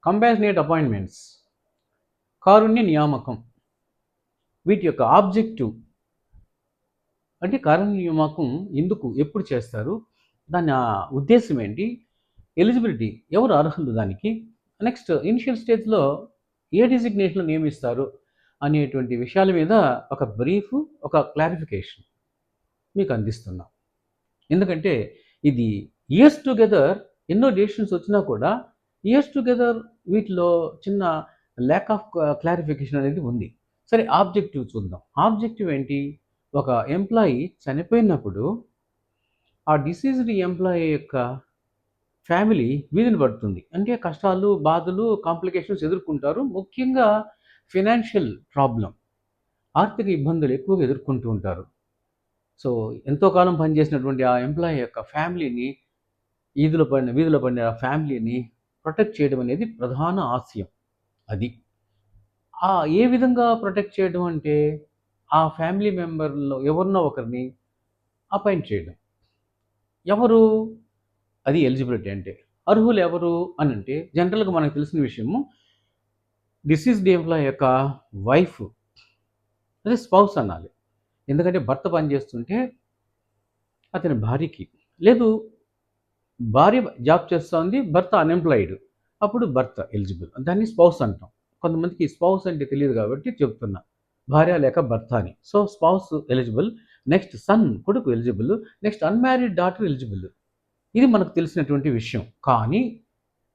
Compassionate appointments, కారుణ్య నియామకం, వీటి యొక్క ఆబ్జెక్టివ్ అంటే కారుణ్య నియామకం ఎందుకు ఎప్పుడు చేస్తారు, దాని ఉద్దేశం ఏంటి, ఎలిజిబిలిటీ ఎవరు అర్హులు దానికి, నెక్స్ట్ ఇనిషియల్ స్టేజ్లో ఏ డిజిగ్నేషన్లో నియమిస్తారు అనేటువంటి విషయాల మీద ఒక బ్రీఫ్, ఒక క్లారిఫికేషన్ మీకు అందిస్తున్నాం. ఎందుకంటే ఇది ఇయర్స్ టుగెదర్ ఎన్నో డెసిషన్స్ వచ్చినా కూడా ఇయర్స్ టుగెదర్ వీటిలో చిన్న ల్యాక్ ఆఫ్ క్లారిఫికేషన్ అనేది ఉంది. సరే, ఆబ్జెక్టివ్ చూద్దాం. ఆబ్జెక్టివ్ ఏంటి, ఒక ఎంప్లాయీ చనిపోయినప్పుడు ఆ డిసీజ్డ్ ఎంప్లాయీ యొక్క ఫ్యామిలీ వీధిన పడుతుంది. అంటే కష్టాలు, బాధలు, కాంప్లికేషన్స్ ఎదుర్కొంటారు. ముఖ్యంగా ఫినాన్షియల్ ప్రాబ్లం, ఆర్థిక ఇబ్బందులు ఎక్కువగా ఎదుర్కొంటూ ఉంటారు. సో ఎంతో కాలం పనిచేసినటువంటి ఆ ఎంప్లాయీ యొక్క ఫ్యామిలీని, వీధిలో పడిన ఆ ఫ్యామిలీని ప్రొటెక్ట్ చేయడం అనేది ప్రధాన ఆశయం. అది ఏ విధంగా ప్రొటెక్ట్ చేయడం అంటే ఆ ఫ్యామిలీ మెంబర్లో ఎవరినో ఒకరిని అపాయింట్ చేయడం. ఎవరు, అది ఎలిజిబిలిటీ అంటే. అర్హులు ఎవరు అని అంటే జనరల్గా మనకు తెలిసిన విషయము, డిసీజ్డ్ ఎంప్లాయీ యొక్క వైఫ్, అదే స్పౌస్ అనాలి. ఎందుకంటే భర్త పనిచేస్తుంటే అతని భార్యకి, లేదు భార్య జాబ్ చేస్తుంది, భర్త అన్ఎంప్లాయిడ్, అప్పుడు భర్త ఎలిజిబుల్, దాన్ని స్పౌస్ అంటాం. కొంతమందికి స్పౌస్ అంటే తెలియదు కాబట్టి చెప్తున్నా, భార్య లేక భర్త అని. So spouse eligible, next son కొడుకు eligible, next unmarried daughter eligible. ఇది మనకు తెలిసినటువంటి విషయం. కానీ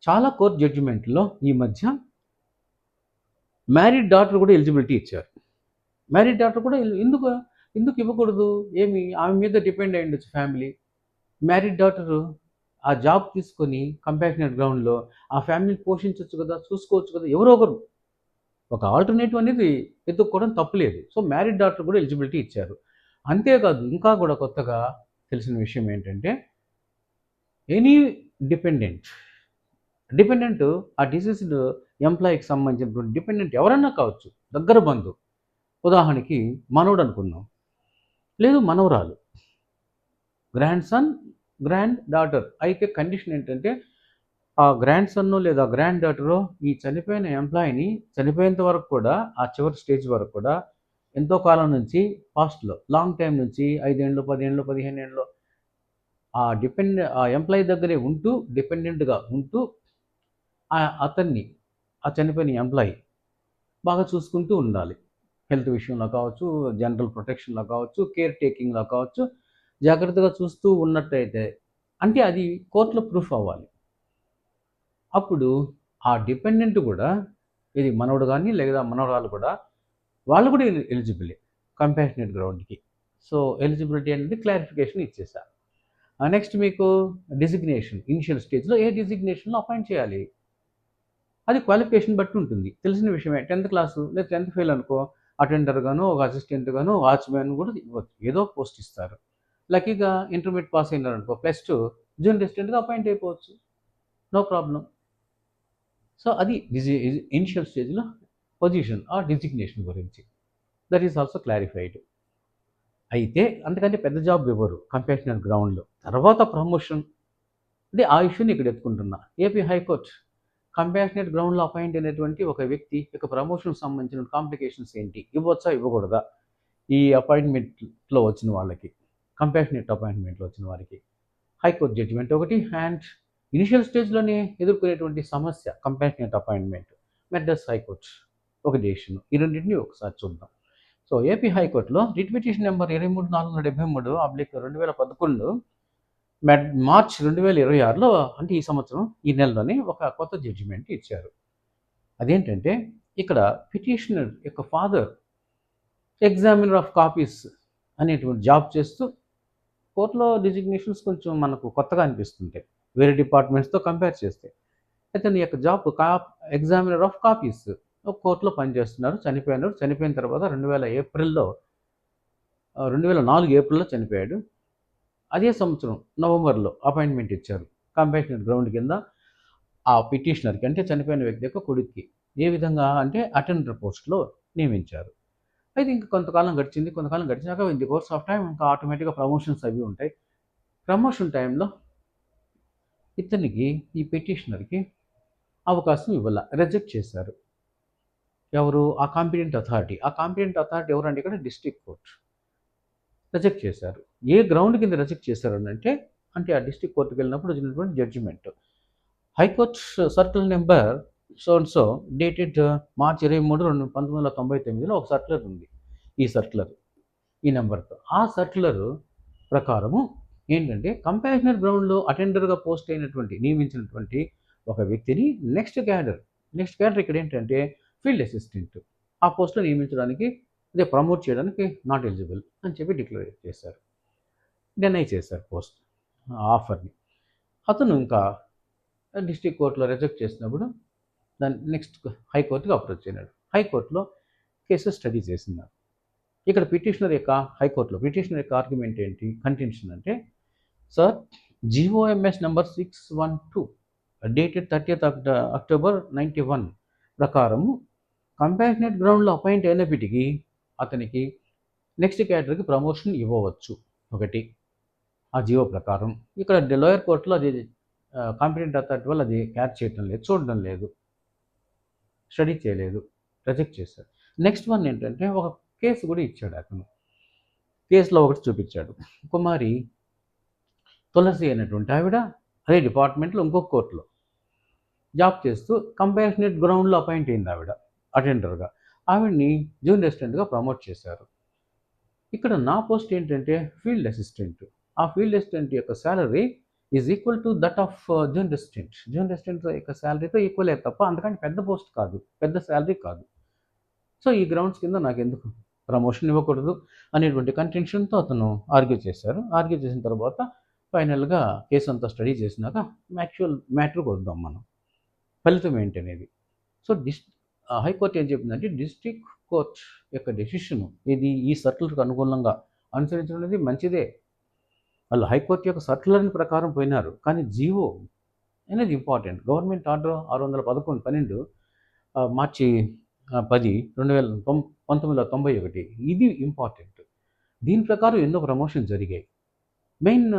చాలా కోర్ట్ జడ్జిమెంట్లో ఈ మధ్య మ్యారీడ్ డాటర్ కూడా ఎలిజిబిలిటీ ఇచ్చారు. మ్యారీడ్ డాటర్ కూడా ఎందుకు ఎందుకు ఇవ్వకూడదు, ఏమి ఆమె మీద డిపెండ్ అయ్యి ఉండొచ్చు ఫ్యామిలీ. మ్యారీడ్ డాటరు ఆ జాబ్ తీసుకొని కంపాషనేట్ గ్రౌండ్లో ఆ ఫ్యామిలీని పోషించవచ్చు కదా, చూసుకోవచ్చు కదా, ఎవరో ఒకరు ఒక ఆల్టర్నేటివ్ అనేది ఎత్తుక్కోవడం తప్పులేదు. సో మ్యారీడ్ డాటర్ కూడా ఎలిజిబిలిటీ ఇచ్చారు. అంతేకాదు ఇంకా కూడా కొత్తగా తెలిసిన విషయం ఏంటంటే ఎనీ డిపెండెంట్ ఆ డిసీజ్డ్ ఎంప్లాయీకి సంబంధించినటువంటి డిపెండెంట్ ఎవరన్నా కావచ్చు, దగ్గర బంధు, ఉదాహరణకి మనవడు అనుకుందాం, లేదు మనవరాలు, గ్రాండ్ సన్, గ్రాండ్ డాటర్. అయితే కండిషన్ ఏంటంటే ఆ గ్రాండ్ సన్ను లేదా గ్రాండ్ డాటరో ఈ చనిపోయిన ఎంప్లాయీని చనిపోయేంత వరకు కూడా, ఆ చివరి స్టేజ్ వరకు కూడా, ఎంతో కాలం నుంచి పాస్ట్లో లాంగ్ టైం నుంచి 5 ఏళ్ళు, 10 ఏళ్ళు, 15 ఏళ్ళు ఆ ఎంప్లాయీ దగ్గరే ఉంటూ, డిపెండెంట్గా ఉంటూ అతన్ని, ఆ చనిపోయిన ఎంప్లాయీ బాగా చూసుకుంటూ ఉండాలి. హెల్త్ విషయంలో కావచ్చు, జనరల్ ప్రొటెక్షన్లో కావచ్చు, కేర్ టేకింగ్లో కావచ్చు, జాగ్రత్తగా చూస్తూ ఉన్నట్టయితే, అంటే అది కోర్టులో ప్రూఫ్ అవ్వాలి. అప్పుడు ఆ డిపెండెంట్ కూడా, ఇది మనవడు కానీ లేదా మనవరాలు కూడా, వాళ్ళు కూడా ఎలిజిబులే కంపాషనేట్ గ్రౌండ్కి. సో ఎలిజిబిలిటీ అనేది క్లారిఫికేషన్ ఇచ్చేసారు. నెక్స్ట్ మీకు డిజిగ్నేషన్, ఇనిషియల్ స్టేజ్లో ఏ డిజిగ్నేషన్లో అపాయింట్ చేయాలి, అది క్వాలిఫికేషన్ బట్టి ఉంటుంది. తెలిసిన విషయమే, 10th క్లాసు లేదా 10th ఫెయిల్ అనుకో, అటెండర్ గాను, ఒక అసిస్టెంట్ గాను, వాచ్మెన్ కూడా ఇవ్వచ్చు, ఏదో పోస్ట్ ఇస్తారు. లక్కీగా ఇంటర్మీడియట్ పాస్ అయినారు అనుకో, +2 జూనియర్ అసిస్టెంట్గా అపాయింట్ అయిపోవచ్చు, నో ప్రాబ్లం. సో అది ఇనిషియల్ స్టేజ్లో పొజిషన్ ఆ డిజిగ్నేషన్ గురించి, దట్ ఈస్ ఆల్సో క్లారిఫైడ్. అయితే అంతకంటే పెద్ద జాబ్ ఇవ్వరు కంపాషనేట్ గ్రౌండ్లో. తర్వాత ప్రమోషన్, అదే ఆ ఇష్యూని ఇక్కడ ఎత్తుకుంటున్నా. ఏపీ హైకోర్టు కంపాషనేట్ గ్రౌండ్లో అపాయింట్ అయినటువంటి ఒక వ్యక్తి యొక్క ప్రమోషన్ సంబంధించిన కాంప్లికేషన్స్ ఏంటి, ఇవ్వచ్చా ఇవ్వకూడదా, ఈ అపాయింట్మెంట్లో వచ్చిన వాళ్ళకి, కంపాషనేట్ అపాయింట్మెంట్లో వచ్చిన వారికి హైకోర్టు జడ్జిమెంట్ ఒకటి, అండ్ ఇనిషియల్ స్టేజ్లోనే ఎదుర్కొనేటువంటి సమస్య కంపాషనేట్ అపాయింట్మెంట్, మెడ్రాస్ హైకోర్టు ఒక డెసిషన్. ఈ రెండింటిని ఒకసారి చూద్దాం. సో ఏపీ హైకోర్టులో రిట్ పిటిషన్ నెంబర్ 23473/2011 మార్చ్ 2026లో, అంటే ఈ సంవత్సరం ఈ నెలలోనే ఒక కొత్త జడ్జిమెంట్ ఇచ్చారు. అదేంటంటే ఇక్కడ పిటిషనర్ యొక్క ఫాదర్ ఎగ్జామినర్ ఆఫ్ కాపీస్ అనేటువంటి జాబ్ చేస్తూ, కోర్టులో డిజిగ్నేషన్స్ కొంచెం మనకు కొత్తగా అనిపిస్తుంటాయి వేరే డిపార్ట్మెంట్స్తో కంపేర్ చేస్తే. అతని యొక్క జాబ్ ఎగ్జామినర్ ఆఫ్ కాపీస్, ఒక కోర్టులో పనిచేస్తున్నారు. చనిపోయిన తర్వాత 2004 ఏప్రిల్లో చనిపోయాడు. అదే సంవత్సరం నవంబర్లో అపాయింట్మెంట్ ఇచ్చారు కంపాషనేట్ గ్రౌండ్ కింద ఆ పిటిషనర్కి, అంటే చనిపోయిన వ్యక్తి యొక్క కొడుక్కి. ఏ విధంగా అంటే అటెండర్ పోస్ట్లో నియమించారు. అయితే ఇంకా కొంతకాలం గడిచినాక in the course of time ఇంకా ఆటోమేటిక్గా ప్రమోషన్స్ అవి ఉంటాయి. ప్రమోషన్ టైంలో ఇతనికి, ఈ పిటిషనర్కి అవకాశం ఇవ్వాల, రిజెక్ట్ చేశారు. ఎవరు? ఆ కాంపిటెంట్ అథారిటీ. ఆ కాంపిటెంట్ అథారిటీ ఎవరంటే ఇక్కడ డిస్ట్రిక్ట్ కోర్ట్ రిజెక్ట్ చేశారు. ఏ గ్రౌండ్ కింద రిజెక్ట్ చేశారు అంటే ఆ డిస్ట్రిక్ట్ కోర్టుకి వెళ్ళినప్పుడు వచ్చినటువంటి judgement. High court circle number so and so dated March 23, 1999లో ఒక సర్క్యులర్ ఉంది. ఈ సర్క్యులర్ ఈ నెంబర్తో. ఆ సర్క్యులర్ ప్రకారము ఏంటంటే కంపాషనర్ గ్రౌండ్లో అటెండర్గా పోస్ట్ అయినటువంటి నియమించినటువంటి ఒక వ్యక్తిని నెక్స్ట్ క్యాడర్ ఇక్కడ ఏంటంటే ఫీల్డ్ అసిస్టెంట్ ఆ పోస్ట్లో నియమించడానికి అదే ప్రమోట్ చేయడానికి నాట్ ఎలిజిబుల్ అని చెప్పి డిక్లేర్ చేశారు. డెనై చేశారు పోస్ట్ ఆఫర్ని. అతను ఇంకా డిస్ట్రిక్ట్ కోర్టులో రిజెక్ట్ చేసినప్పుడు దాన్ని నెక్స్ట్ హైకోర్టుకి అప్రోచ్ అయినాడు. హైకోర్టులో కేసు స్టడీ చేసినారు. ఇక్కడ పిటిషనర్ యొక్క ఆర్గ్యుమెంట్ ఏంటి, కంటెన్షన్ అంటే, sir GOMS number 612 dated 30th October 91 ప్రకారము కంపాషనేట్ గ్రౌండ్లో అపాయింట్ అయినప్పటికీ అతనికి నెక్స్ట్ క్యాటర్కి ప్రమోషన్ ఇవ్వవచ్చు. ఒకటి ఆ జీవో ప్రకారం. ఇక్కడ లోయర్ కోర్టులో అది కాంపిటెంట్ అథారిటీ వాళ్ళు అది క్యాచ్ చేయడం లేదు, చూడడం లేదు, స్టడీ చేయలేదు, రిజెక్ట్ చేశారు. నెక్స్ట్ వన్ ఏంటంటే ఒక కేసు కూడా ఇచ్చాడు అతను. కేసులో ఒకటి చూపించాడు. కుమారి తులసి అనేటువంటి ఆవిడ అదే డిపార్ట్మెంట్లో ఇంకొక కోర్టులో జాబ్ చేస్తూ కంపాషనేట్ గ్రౌండ్లో అపాయింట్ అయింది ఆవిడ అటెండర్గా. ఆవిడ్ని జూనియర్ అసిస్టెంట్గా ప్రమోట్ చేశారు. ఇక్కడ నా పోస్ట్ ఏంటంటే ఫీల్డ్ అసిస్టెంట్. ఆ ఫీల్డ్ అసిస్టెంట్ యొక్క salary is equal to that of junior assistant. Junior assistant యొక్క శాలరీతో ఈక్వలే తప్ప అంతకంటే పెద్ద పోస్ట్ కాదు, పెద్ద శాలరీ కాదు. సో ఈ గ్రౌండ్స్ కింద నాకు ఎందుకు ప్రమోషన్ ఇవ్వకూడదు అనేటువంటి కంటెన్షన్తో అతను ఆర్గ్యూ చేశారు. ఆర్గ్యూ చేసిన తర్వాత ఫైనల్గా కేసు అంతా స్టడీ చేసినాక యాక్చువల్ మ్యాటర్కి వద్దాం మనం, ఫలితం ఏంటనేది. సో హైకోర్టు ఏం చెప్పిందంటే డిస్ట్రిక్ట్ కోర్ట్ యొక్క డెసిషన్ ఇది ఈ సర్కులర్కి అనుకూలంగా అనుసరించడం అనేది మంచిదే. వాళ్ళు హైకోర్టు యొక్క సర్కులర్ని ప్రకారం పోయినారు, కానీ జీవో అనేది ఇంపార్టెంట్. గవర్నమెంట్ ఆర్డర్ 611/12 మార్చి 10, 1991 ఇది ఇంపార్టెంట్. దీని ప్రకారం ఎన్నో ప్రమోషన్ జరిగాయి. మెయిన్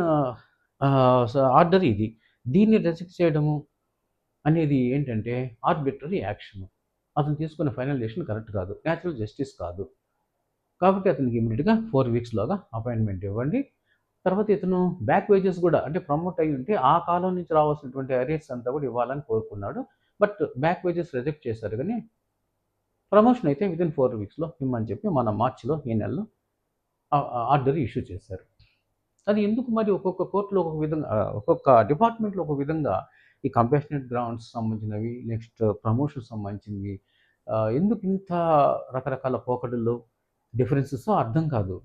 ఆర్డర్ ఇది. దీన్ని రిజెక్ట్ చేయడము అనేది ఏంటంటే ఆర్బిట్రరీ యాక్షన్. అతను తీసుకున్న ఫైనల్ డెసిషన్ కరెక్ట్ కాదు, న్యాచురల్ జస్టిస్ కాదు. కాబట్టి అతనికి ఇమీడియట్గా 4 వీక్స్లోగా అపాయింట్మెంట్ ఇవ్వండి. తర్వాత ఇతను బ్యాక్ వేజెస్ కూడా అంటే ప్రమోట్ అయ్యి ఉంటే ఆ కాలం నుంచి రావాల్సినటువంటి అరేట్స్ అంతా కూడా ఇవ్వాలని కోరుకున్నాడు. బట్ బ్యాక్ వేజెస్ రిజెక్ట్ చేశారు, కానీ ప్రమోషన్ అయితే వితిన్ 4 వీక్స్లో ఇమ్మని చెప్పి మన మార్చిలో ఈ నెలలో ఆర్డర్ ఇష్యూ చేశారు. అది ఎందుకు మరి ఒక్కొక్క కోర్టులో ఒక్కొక్క విధంగా, ఒక్కొక్క డిపార్ట్మెంట్లో ఒక విధంగా ఈ కంపాషనేట్ గ్రౌండ్స్ సంబంధించినవి, నెక్స్ట్ ప్రమోషన్ సంబంధించింది ఎందుకు ఇంత రకరకాల పోకడులు డిఫరెన్సెస్ అర్థం కాదు.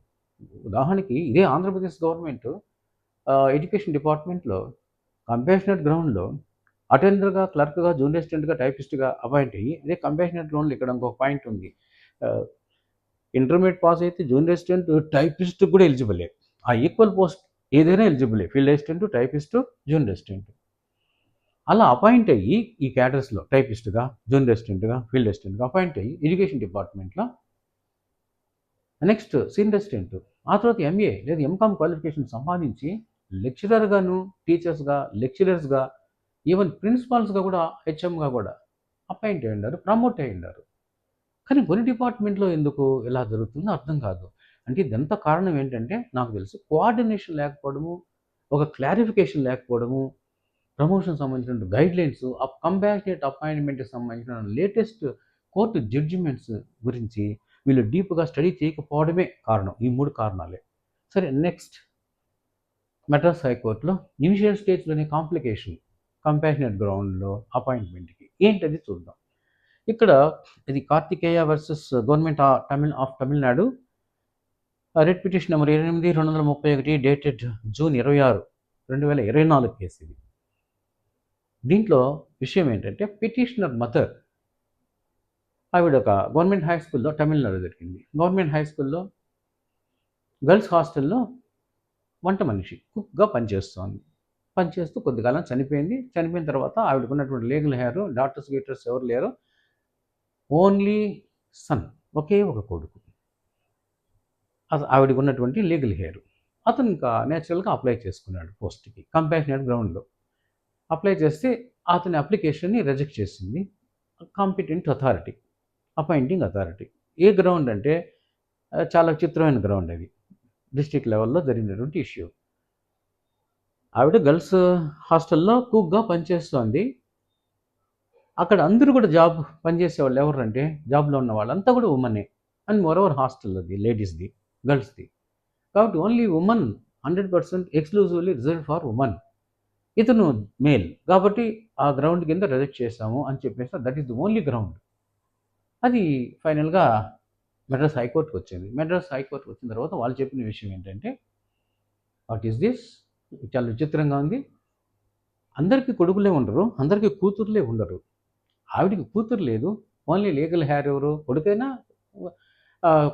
ఉదాహరణకి ఇదే ఆంధ్రప్రదేశ్ గవర్నమెంట్ ఎడ్యుకేషన్ డిపార్ట్మెంట్లో కంపాషనేట్ గ్రౌండ్లో అటెండర్గా, క్లర్క్గా, జూనియర్ అసిస్టెంట్గా, టైపిస్ట్గా అపాయింట్ అయ్యి, ఇదే కంపాషనేట్ గ్రౌండ్లో ఇక్కడ ఇంకొక పాయింట్ ఉంది. ఇంటర్మీడియట్ పాస్ అయితే జూనియర్ అసిస్టెంట్, టైపిస్ట్ కూడా ఎలిజిబులే. ఆ ఈక్వల్ పోస్ట్ ఏదైనా ఎలిజిబులే, field assistant, typist, junior assistant. అలా అపాయింట్ అయ్యి ఈ క్యాడర్స్లో టైపిస్ట్గా, జూనియర్ అసిస్టెంట్గా, ఫీల్డ్ అసిస్టెంట్గా అపాయింట్ అయ్యి ఎడ్యుకేషన్ డిపార్ట్మెంట్లో నెక్స్ట్ సీనియర్ అసిస్టెంట్, ఆ తర్వాత MA లేదా MCOM క్వాలిఫికేషన్ సంపాదించి లెక్చరర్గాను, టీచర్స్గా, లెక్చరర్స్గా, ఈవెన్ ప్రిన్సిపాల్స్గా కూడా, HMగా కూడా అపాయింట్ అయ్యి ఉన్నారు, ప్రమోట్ అయ్యి ఉన్నారు. కానీ కొన్ని డిపార్ట్మెంట్లో ఎందుకు ఇలా జరుగుతుందో అర్థం కాదు. అంటే ఇదంతా కారణం ఏంటంటే నాకు తెలుసు కోఆర్డినేషన్ లేకపోవడము, ఒక క్లారిఫికేషన్ లేకపోవడము, ప్రమోషన్ సంబంధించిన గైడ్లైన్స్, కంపాషనేట్ అపాయింట్మెంట్కి సంబంధించిన లేటెస్ట్ కోర్టు జడ్జిమెంట్స్ గురించి వీళ్ళు డీప్గా స్టడీ చేయకపోవడమే కారణం. ఈ 3 కారణాలే. సరే, నెక్స్ట్ మద్రాస్ హైకోర్టులో ఇనిషియల్ స్టేజ్లోనే కాంప్లికేషన్ కంపాషనేట్ గ్రౌండ్లో అపాయింట్మెంట్కి ఏంటది చూద్దాం. ఇక్కడ ఇది Karthikeya versus government of Tamil Nadu, writ petition number 8/231 dated June 26, 2024 case ఇది. దీంట్లో విషయం ఏంటంటే పిటిషనర్ మదర్ ఆవిడ ఒక గవర్నమెంట్ హై స్కూల్లో, తమిళనాడు జరిగింది, గవర్నమెంట్ హై స్కూల్లో గర్ల్స్ హాస్టల్లో వంట మనిషి, కుక్గా పనిచేస్తూ కొద్దికాలం చనిపోయింది. చనిపోయిన తర్వాత ఆవిడకు ఉన్నటువంటి లీగల్ హెయిర్, డాక్టర్స్ గీటర్స్ ఎవరు లేరు, ఓన్లీ సన్, ఒకే ఒక కొడుకు. ఆవిడకు ఉన్నటువంటి లీగల్ హెయిర్. అతను ఇంకా నేచురల్గా అప్లై చేసుకున్నాడు పోస్ట్కి కంపాషనేట్ గ్రౌండ్లో. అప్లై చేస్తే అతని అప్లికేషన్ని రిజెక్ట్ చేసింది కాంపిటెంట్ అథారిటీ, అపాయింటింగ్ అథారిటీ. ఏ గ్రౌండ్ అంటే చాలా విచిత్రమైన గ్రౌండ్ అది. డిస్ట్రిక్ట్ లెవెల్లో జరిగినటువంటి ఇష్యూ. ఆవిడ గర్ల్స్ హాస్టల్లో కుక్గా పనిచేస్తోంది. అక్కడ అందరూ కూడా పనిచేసేవాళ్ళు ఎవరంటే జాబ్లో ఉన్న వాళ్ళంతా కూడా ఉమెనే. అండ్ మోరోవర్ హాస్టల్ అది లేడీస్ది, గర్ల్స్ది. కాబట్టి only women 100% exclusively reserve for women. ఇతను మేల్ కాబట్టి ఆ గ్రౌండ్ కింద రిజెక్ట్ చేశాము అని చెప్పేసి that is the only ground. అది ఫైనల్గా మెడ్రాస్ హైకోర్టుకి వచ్చింది. మెడ్రాస్ హైకోర్టుకి వచ్చిన తర్వాత వాళ్ళు చెప్పిన విషయం ఏంటంటే, వాట్ ఈస్ దిస్, చాలా విచిత్రంగా ఉంది. అందరికీ కొడుకులే ఉండరు, అందరికీ కూతుర్లే ఉండరు. ఆవిడికి కూతురు లేదు, ఓన్లీ లీగల్ హెయిర్ ఎవరు, కొడుకైనా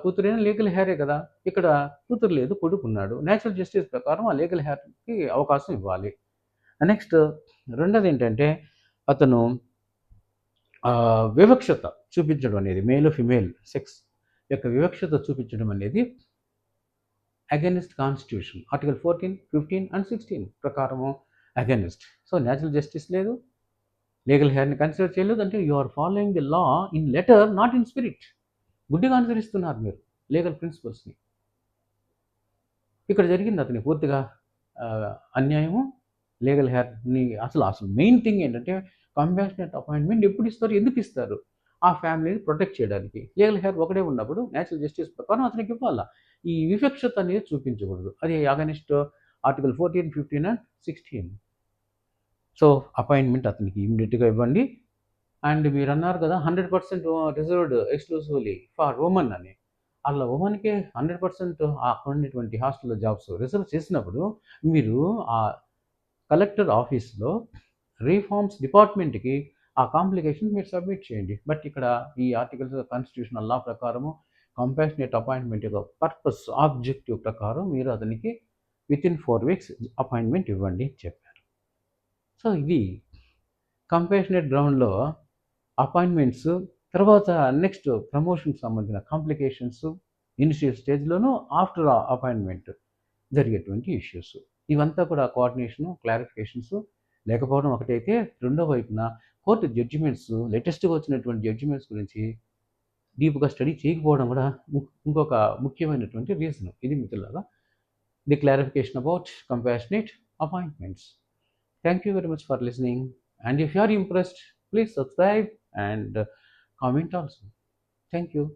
కూతురైనా లీగల్ హెయిరే కదా. ఇక్కడ కూతురు లేదు, కొడుకు ఉన్నాడు. నేచురల్ జస్టిస్ ప్రకారం ఆ లీగల్ హెయిర్కి అవకాశం ఇవ్వాలి. నెక్స్ట్ రెండోది ఏంటంటే, అతను వివక్షత చూపించడం అనేది, మేల్ ఫిమేల్ సెక్స్ యొక్క వివక్షత చూపించడం అనేది అగెనిస్ట్ కాన్స్టిట్యూషన్ ఆర్టికల్ 14, 15 అండ్ 16 ప్రకారము అగెనిస్ట్. సో నేచురల్ జస్టిస్ లేదు, లీగల్ హెయిర్ని కన్సిడర్ చేయలేదు. అంటే you are following the law in letter, not in spirit. గుడ్డిగా అనుసరిస్తున్నారు మీరు లీగల్ ప్రిన్సిపల్స్ని. ఇక్కడ జరిగింది అతని పూర్తిగా అన్యాయము. లీగల్ హెయిర్ని అసలు మెయిన్ థింగ్ ఏంటంటే, కంపాషనేట్ అపాయింట్మెంట్ ఎప్పుడు ఇస్తారు, ఎందుకు ఇస్తారు? ఆ ఫ్యామిలీని ప్రొటెక్ట్ చేయడానికి. లీగల్ హెయిర్ ఒకడే ఉన్నప్పుడు నేచురల్ జస్టిస్ ప్రకారం అతనికి ఇవ్వాలా. ఈ వివక్షత అనేది చూపించకూడదు. అది against article 14, 15 and 16. So appointment అతనికి ఇమ్మీడియట్గా ఇవ్వండి. అండ్ మీరు అన్నారు కదా 100% రిజర్వ్డ్ ఎక్స్క్లూసివ్లీ ఫర్ ఉమెన్ అని. అలా ఉమెన్కే 100% అక్కడ ఉన్నటువంటి హాస్టల్లో జాబ్స్ రిజర్వ్ చేసినప్పుడు మీరు ఆ కలెక్టర్ ఆఫీస్లో రీఫార్మ్స్ డిపార్ట్మెంట్కి ఆ కాంప్లికేషన్ మీరు సబ్మిట్ చేయండి. బట్ ఇక్కడ ఈ ఆర్టికల్స్ కాన్స్టిట్యూషనల్ లా ప్రకారము కంపాషనేట్ అపాయింట్మెంట్ యొక్క పర్పస్ ఆబ్జెక్టివ్ ప్రకారం మీరు అతనికి వితిన్ 4 weeks అపాయింట్మెంట్ ఇవ్వండి చెప్పారు. సో ఇది కంపాషనేట్ గ్రౌండ్లో అపాయింట్మెంట్స్. తర్వాత నెక్స్ట్ ప్రమోషన్కి సంబంధించిన కాంప్లికేషన్స్ ఇనిషియల్ స్టేజ్లోనూ ఆఫ్టర్ అపాయింట్మెంట్ జరిగేటువంటి ఇష్యూస్. ఇవంతా కూడా కోఆర్డినేషను, క్లారిఫికేషన్స్ లేకపోవడం ఒకటైతే, రెండో వైపున కోర్టు జడ్జిమెంట్స్, లేటెస్ట్గా వచ్చినటువంటి జడ్జిమెంట్స్ గురించి డీప్గా స్టడీ చేయకపోవడం కూడా ఇంకొక ముఖ్యమైనటువంటి రీజన్. ఇది మిత్రులారా the clarification about compassionate appointments. Thank you very much for listening. And if you are impressed, please subscribe and comment also. Thank you.